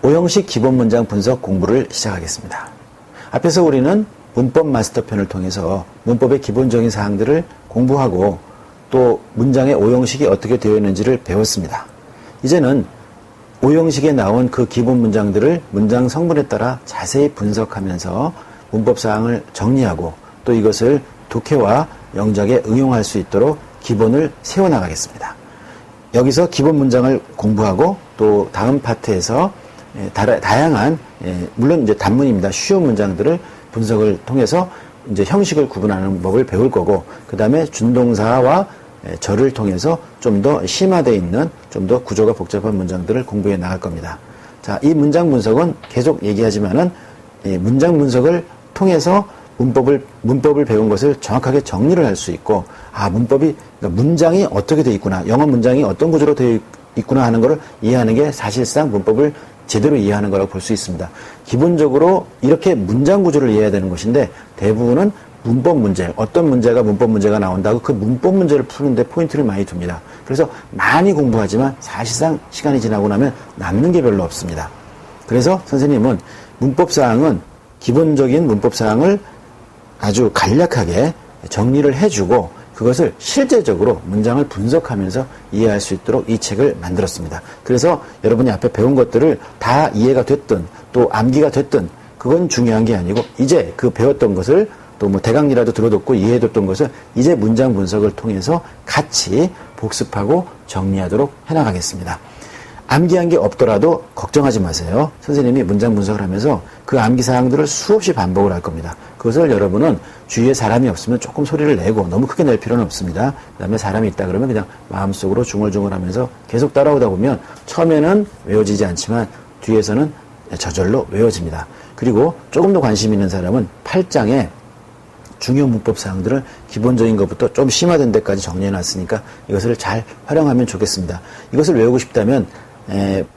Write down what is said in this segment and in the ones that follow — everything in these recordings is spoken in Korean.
5형식 기본 문장 분석 공부를 시작하겠습니다. 앞에서 우리는 문법 마스터편을 통해서 문법의 기본적인 사항들을 공부하고 또 문장의 5형식이 어떻게 되어 있는지를 배웠습니다. 이제는 5형식에 나온 그 기본 문장들을 문장 성분에 따라 자세히 분석하면서 문법 사항을 정리하고 또 이것을 독해와 영작에 응용할 수 있도록 기본을 세워나가겠습니다. 여기서 기본 문장을 공부하고 또 다음 파트에서 다양한 물론 이제 단문입니다. 쉬운 문장들을 분석을 통해서 이제 형식을 구분하는 법을 배울 거고 그 다음에 준동사와 절을 통해서 좀 더 심화되어 있는 좀 더 구조가 복잡한 문장들을 공부해 나갈 겁니다. 자, 이 문장 분석은 계속 얘기하지만은 문장 분석을 통해서 문법을 배운 것을 정확하게 정리를 할 수 있고 그러니까 문장이 어떻게 되어 있구나 영어 문장이 어떤 구조로 되어 있구나 하는 것을 이해하는 게 사실상 문법을 제대로 이해하는 거라고 볼 수 있습니다. 기본적으로 이렇게 문장 구조를 이해해야 되는 것인데 대부분은 문법 문제, 어떤 문제가 문법 문제가 나온다고 그 문법 문제를 푸는데 포인트를 많이 둡니다. 그래서 많이 공부하지만 사실상 시간이 지나고 나면 남는 게 별로 없습니다. 그래서 선생님은 문법사항은 기본적인 문법사항을 아주 간략하게 정리를 해주고 그것을 실제적으로 문장을 분석하면서 이해할 수 있도록 이 책을 만들었습니다. 그래서 여러분이 앞에 배운 것들을 다 이해가 됐든 또 암기가 됐든 그건 중요한 게 아니고 이제 그 배웠던 것을 또 뭐 대강이라도 들어뒀고 이해해뒀던 것을 이제 문장 분석을 통해서 같이 복습하고 정리하도록 해나가겠습니다. 암기한 게 없더라도 걱정하지 마세요. 선생님이 문장 분석을 하면서 그 암기 사항들을 수없이 반복을 할 겁니다. 그것을 여러분은 주위에 사람이 없으면 조금 소리를 내고 너무 크게 낼 필요는 없습니다. 그 다음에 사람이 있다 그러면 그냥 마음속으로 중얼중얼 하면서 계속 따라오다 보면 처음에는 외워지지 않지만 뒤에서는 저절로 외워집니다. 그리고 조금 더 관심 있는 사람은 8장에 중요 문법 사항들을 기본적인 것부터 좀 심화된 데까지 정리해 놨으니까 이것을 잘 활용하면 좋겠습니다. 이것을 외우고 싶다면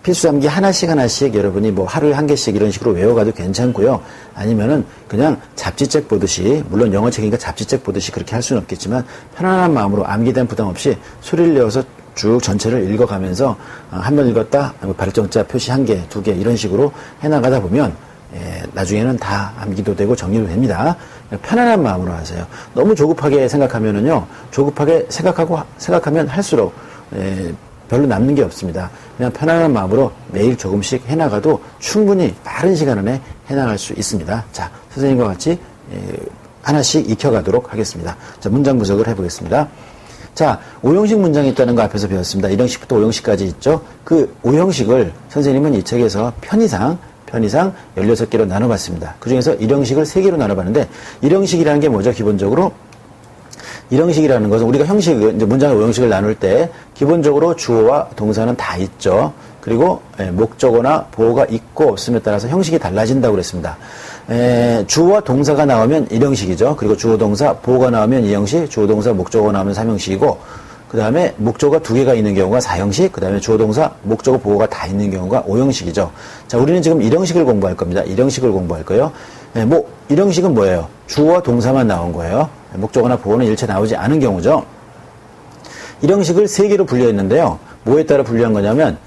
필수 암기 하나씩 여러분이 뭐 하루에 한 개씩 이런 식으로 외워가도 괜찮고요. 아니면은 그냥 잡지책 보듯이 물론 영어책이니까 잡지책 보듯이 그렇게 할 수는 없겠지만 편안한 마음으로 암기된 부담 없이 소리를 내어서 쭉 전체를 읽어가면서 한 번 읽었다 발정자 표시 1개, 2개 이런 식으로 해나가다 보면 나중에는 다 암기도 되고 정리도 됩니다. 편안한 마음으로 하세요. 너무 조급하게 생각하면은요, 조급하게 생각하면 할수록 별로 남는 게 없습니다. 그냥 편안한 마음으로 매일 조금씩 해나가도 충분히 빠른 시간 안에 해나갈 수 있습니다. 자, 선생님과 같이 하나씩 익혀가도록 하겠습니다. 자, 문장 분석을 해보겠습니다. 자, 5형식 문장이 있다는 거 앞에서 배웠습니다. 1형식부터 5형식까지 있죠. 그 5형식을 선생님은 이 책에서 편의상 16개로 나눠봤습니다. 그 중에서 1형식을 3개로 나눠봤는데 1형식이라는 게 뭐죠? 기본적으로 1형식이라는 것은 우리가 이제 문장의 5형식을 나눌 때 기본적으로 주어와 동사는 다 있죠. 그리고 목적어나 보어가 있고 없음에 따라서 형식이 달라진다고 그랬습니다. 주어와 동사가 나오면 1형식이죠. 그리고 주어, 동사, 보어가 나오면 2형식, 주어, 동사, 목적어 나오면 3형식이고 그 다음에 목적어가 2개가 있는 경우가 4형식, 그 다음에 주어, 동사, 목적어, 보어가 다 있는 경우가 5형식이죠. 자, 우리는 지금 1형식을 공부할 겁니다. 1형식을 공부할 거예요. 1형식은 뭐예요? 주어와 동사만 나온 거예요. 목적어나 보어는 일체 나오지 않은 경우죠. 1형식을 3개로 분류했는데요. 뭐에 따라 분류한 거냐면,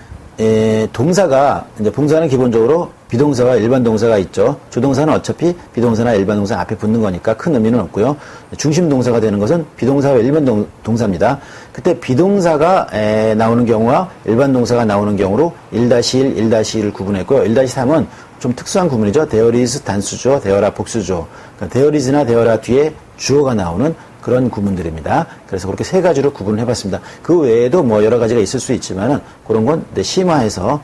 동사가, 이제 봉사는 기본적으로 비동사와 일반 동사가 있죠. 주동사는 어차피 비동사나 일반 동사 앞에 붙는 거니까 큰 의미는 없고요. 중심 동사가 되는 것은 비동사와 일반 동사입니다. 그때 비동사가 나오는 경우와 일반 동사가 나오는 경우로 1-1, 1-2를 구분했고요. 1-3은 좀 특수한 구분이죠. there is 단수죠. there아 복수죠. 그러니까 there is나 there아 뒤에 주어가 나오는 그런 구문들입니다. 그래서 그렇게 3가지로 구분을 해봤습니다. 그 외에도 뭐 여러 가지가 있을 수 있지만은 그런 건 심화해서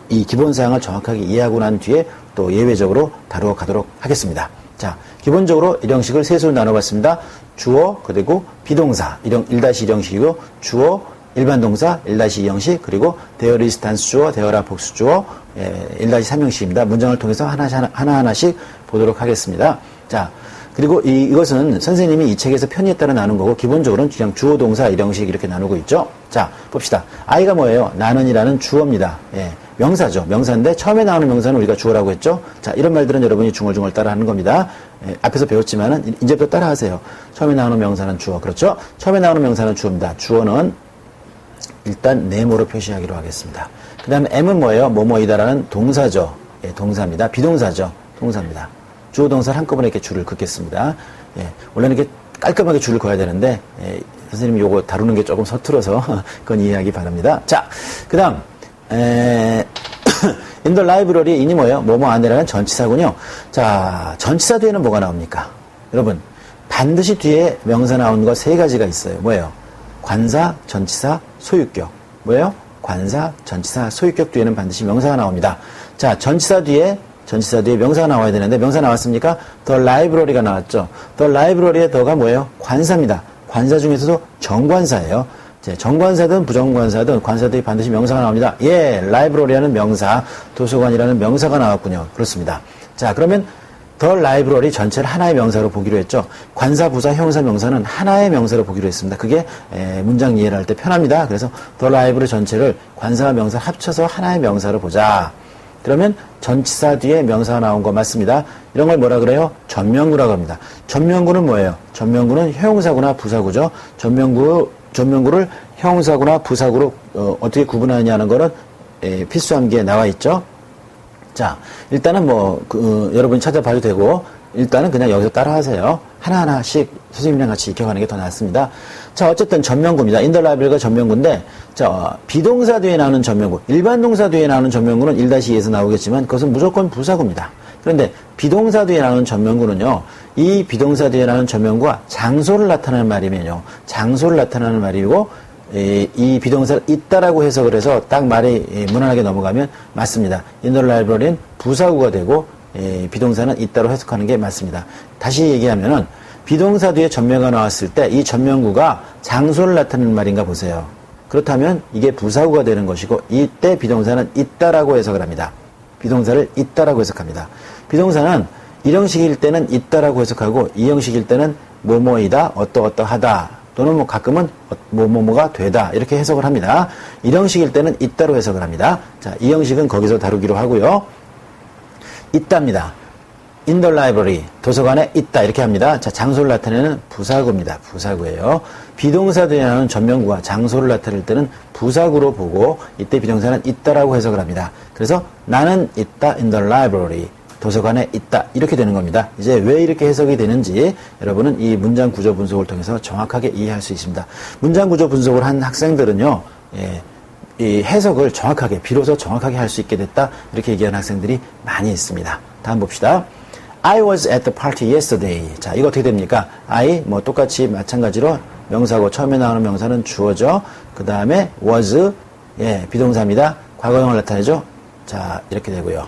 이 기본사항을 정확하게 이해하고 난 뒤에 또 예외적으로 다루어 가도록 하겠습니다. 자, 기본적으로 1형식을 3수로 나눠봤습니다. 주어, 그리고 비동사, 1-1형식이고, 주어, 일반 동사, 1-2형식, 그리고 there is 단수주어, there아 복수주어, 1-3형식입니다. 문장을 통해서 하나하나씩 보도록 하겠습니다. 자, 그리고 이것은 선생님이 이 책에서 편의에 따라 나눈 거고 기본적으로는 그냥 주어, 동사, 1형식 이렇게 나누고 있죠. 자, 봅시다. I가 뭐예요? 나는이라는 주어입니다. 명사죠. 명사인데 처음에 나오는 명사는 우리가 주어라고 했죠. 자, 이런 말들은 여러분이 중얼중얼 따라 하는 겁니다. 앞에서 배웠지만은 이제부터 따라 하세요. 처음에 나오는 명사는 주어. 그렇죠? 처음에 나오는 명사는 주어입니다. 주어는 일단 네모로 표시하기로 하겠습니다. 그 다음에 M은 뭐예요? 뭐뭐이다라는 동사죠. 예, 동사입니다. 비동사죠. 동사입니다. 주어 동사를 한꺼번에 이렇게 줄을 긋겠습니다. 예, 원래는 이렇게 깔끔하게 줄을 그어야 되는데, 예, 선생님이 요거 다루는 게 조금 서툴어서 그건 이해하기 바랍니다. 자, 그 다음, in the library, 이니 뭐예요? 뭐뭐 안에라는 전치사군요. 자, 전치사 뒤에는 뭐가 나옵니까? 여러분, 반드시 뒤에 명사 나오는 거 세 가지가 있어요. 뭐예요? 관사, 전치사, 소유격. 뭐예요? 관사, 전치사, 소유격 뒤에는 반드시 명사가 나옵니다. 자, 전치사 뒤에 명사가 나와야 되는데 명사 나왔습니까? The library가 나왔죠. The library의 더가 뭐예요? 관사입니다. 관사 중에서도 정관사예요. 정관사든 부정관사든 관사들이 반드시 명사가 나옵니다. 예, library라는 명사, 도서관이라는 명사가 나왔군요. 그렇습니다. 자, 그러면 The library 전체를 하나의 명사로 보기로 했죠. 관사, 부사, 형사, 명사는 하나의 명사로 보기로 했습니다. 그게 문장 이해를 할 때 편합니다. 그래서 The library 전체를 관사와 명사 합쳐서 하나의 명사로 보자. 그러면 전치사 뒤에 명사가 나온 거 맞습니다. 이런 걸 뭐라 그래요? 전명구라고 합니다. 전명구는 뭐예요? 전명구는 형용사구나 부사구죠. 전명구를 형용사구나 부사구로 어떻게 구분하느냐는 거는 필수 암기에 나와 있죠. 자, 일단은 여러분이 찾아봐도 되고, 일단은 그냥 여기서 따라하세요. 하나하나씩 선생님이랑 같이 익혀가는 게 더 낫습니다. 자, 어쨌든 전명구입니다. in the library가 전명구인데, 자, 비동사 뒤에 나오는 전명구, 일반 동사 뒤에 나오는 전명구는 1-2에서 나오겠지만, 그것은 무조건 부사구입니다. 그런데 비동사 뒤에 나오는 전명구는요, 이 비동사 뒤에 나오는 전명구가 장소를 나타내는 말이면요, 장소를 나타내는 말이고, 이 비동사를 있다라고 해석을 해서 딱 말이 무난하게 넘어가면 맞습니다. in the library는 부사구가 되고, 비동사는 있다로 해석하는 게 맞습니다. 다시 얘기하면은 비동사 뒤에 전명가 나왔을 때 이 전명구가 장소를 나타내는 말인가 보세요. 그렇다면 이게 부사구가 되는 것이고 이때 비동사는 있다라고 해석을 합니다. 비동사를 있다라고 해석합니다. 비동사는 1형식일 때는 있다라고 해석하고 2형식일 때는 뭐뭐이다, 어떠어떠하다 또는 가끔은 뭐뭐가 되다 이렇게 해석을 합니다. 1형식일 때는 있다로 해석을 합니다. 자, 2형식은 거기서 다루기로 하고요. 있답니다. in the library, 도서관에 있다 이렇게 합니다. 자, 장소를 나타내는 부사구입니다. 부사구예요. 비동사 뒤에 나오는 전명구가 장소를 나타낼 때는 부사구로 보고 이때 비동사는 있다라고 해석을 합니다. 그래서 나는 있다 in the library, 도서관에 있다 이렇게 되는 겁니다. 이제 왜 이렇게 해석이 되는지 여러분은 이 문장 구조 분석을 통해서 정확하게 이해할 수 있습니다. 문장 구조 분석을 한 학생들은요, 이 해석을 정확하게, 비로소 정확하게 할 수 있게 됐다 이렇게 얘기하는 학생들이 많이 있습니다. 다음 봅시다. I was at the party yesterday. 자, 이거 어떻게 됩니까? I, 똑같이 마찬가지로 명사고 처음에 나오는 명사는 주어죠. 그 다음에 was, 비동사입니다. 과거형을 나타내죠. 자, 이렇게 되고요.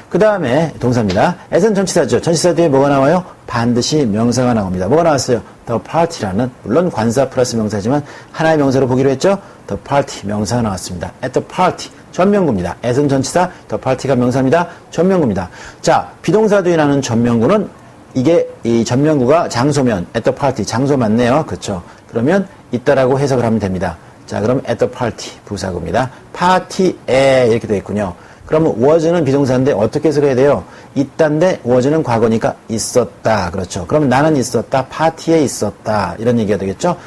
그 다음에 동사입니다. as는 전치사죠. 전치사 뒤에 뭐가 나와요? 반드시 명사가 나옵니다. 뭐가 나왔어요? The party라는, 물론 관사 플러스 명사지만 하나의 명사로 보기로 했죠. The party, 명사가 나왔습니다. at the party, 전명구입니다. as는 전치사, the party가 명사입니다. 전명구입니다. 자, 비동사 뒤에 나오는 전명구는 이게 이 전명구가 장소면 at the party, 장소 맞네요. 그렇죠? 그러면 있다라고 해석을 하면 됩니다. 자, 그럼 at the party, 부사구입니다. party에 이렇게 되어 있군요. 그러면 was는 비동사인데 어떻게 해석해야 돼요? 있다인데 was는 과거니까 있었다. 그렇죠. 그러면 나는 있었다. 파티에 있었다. 이런 얘기가 되겠죠?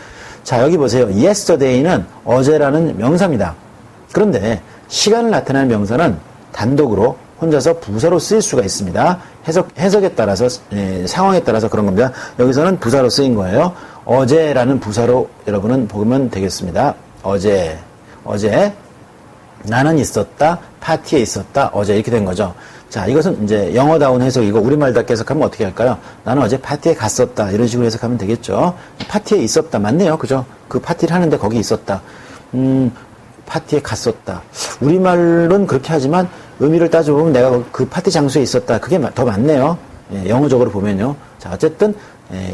자, 여기 보세요. yesterday는 어제라는 명사입니다. 그런데 시간을 나타내는 명사는 단독으로 혼자서 부사로 쓰일 수가 있습니다. 해석에 따라서, 상황에 따라서 그런 겁니다. 여기서는 부사로 쓰인 거예요. 어제라는 부사로 여러분은 보면 되겠습니다. 어제. 나는 있었다, 파티에 있었다, 어제 이렇게 된 거죠. 자, 이것은 이제 영어다운 해석이고 우리말답게 해석하면 어떻게 할까요? 나는 어제 파티에 갔었다 이런 식으로 해석하면 되겠죠. 파티에 있었다 맞네요, 그죠? 그 파티를 하는데 거기 있었다. 파티에 갔었다. 우리말은 그렇게 하지만 의미를 따져보면 내가 그 파티 장소에 있었다. 그게 더 맞네요. 영어적으로 보면요. 자, 어쨌든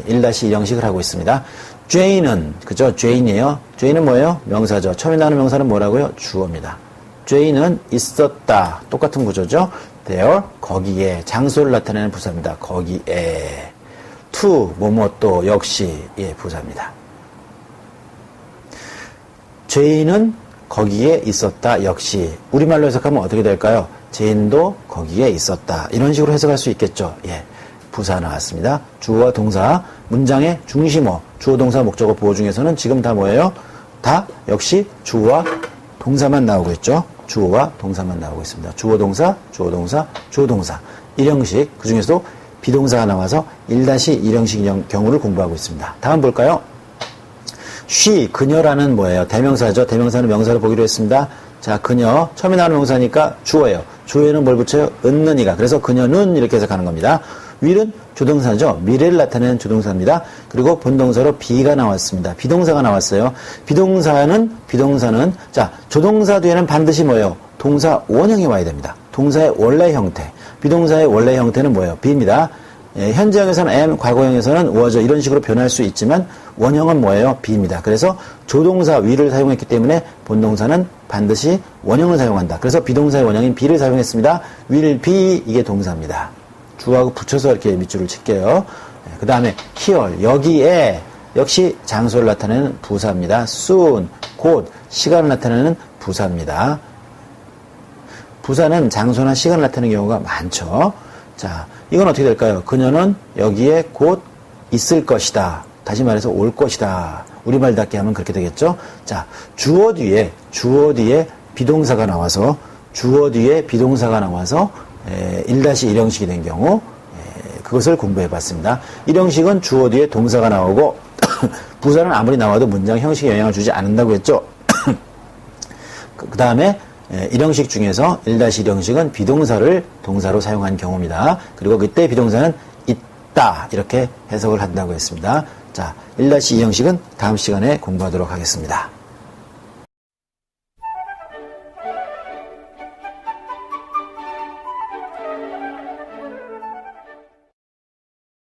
1-2 형식을 하고 있습니다. Jane은 그죠? Jane이에요. Jane은 뭐예요? 명사죠. 처음에 나오는 명사는 뭐라고요? 주어입니다. Jane은 있었다. 똑같은 구조죠. there, 거기에, 장소를 나타내는 부사입니다. 거기에. to, 뭐뭐 역시, 부사입니다. Jane은 거기에 있었다. 역시. 우리말로 해석하면 어떻게 될까요? Jane도 거기에 있었다. 이런 식으로 해석할 수 있겠죠. 부사 나왔습니다. 주어와 동사, 문장의 중심어, 주어, 동사, 목적어, 보호 중에서는 지금 다 뭐예요? 다 역시 주어와 동사만 나오고 있죠. 주어와 동사만 나오고 있습니다. 주어 동사, 주어 동사, 주어 동사. 1형식, 그 중에서도 비동사가 나와서 1-1형식 경우를 공부하고 있습니다. 다음 볼까요? she, 그녀라는 뭐예요? 대명사죠. 대명사는 명사로 보기로 했습니다. 자, 그녀. 처음에 나오는 명사니까 주어예요. 주어에는 뭘 붙여요? 은는이가. 그래서 그녀는 이렇게 해석하는 겁니다. will은 조동사죠. 미래를 나타내는 조동사입니다. 그리고 본동사로 be가 나왔습니다. 비동사가 나왔어요. 비동사는 자, 조동사 뒤에는 반드시 뭐예요? 동사 원형이 와야 됩니다. 동사의 원래 형태. 비동사의 원래 형태는 뭐예요? be입니다. 예, 현재형에서는 am, 과거형에서는 was죠. 이런 식으로 변할 수 있지만 원형은 뭐예요? be입니다. 그래서 조동사 will을 사용했기 때문에 본동사는 반드시 원형을 사용한다. 그래서 비동사의 원형인 be를 사용했습니다. will be, 이게 동사입니다. 주어하고 붙여서 이렇게 밑줄을 칠게요. 그 다음에 here, 여기에 역시 장소를 나타내는 부사입니다. soon, 곧, 시간을 나타내는 부사입니다. 부사는 장소나 시간을 나타내는 경우가 많죠. 자, 이건 어떻게 될까요? 그녀는 여기에 곧 있을 것이다. 다시 말해서 올 것이다. 우리말답게 하면 그렇게 되겠죠. 자, 주어 뒤에 비동사가 나와서 1-1형식이 된 경우 그것을 공부해 봤습니다. 1형식은 주어 뒤에 동사가 나오고 부사는 아무리 나와도 문장 형식에 영향을 주지 않는다고 했죠. 그 다음에 1형식 중에서 1-1형식은 비동사를 동사로 사용한 경우입니다. 그리고 그때 비동사는 있다, 이렇게 해석을 한다고 했습니다. 자, 1-2형식은 다음 시간에 공부하도록 하겠습니다.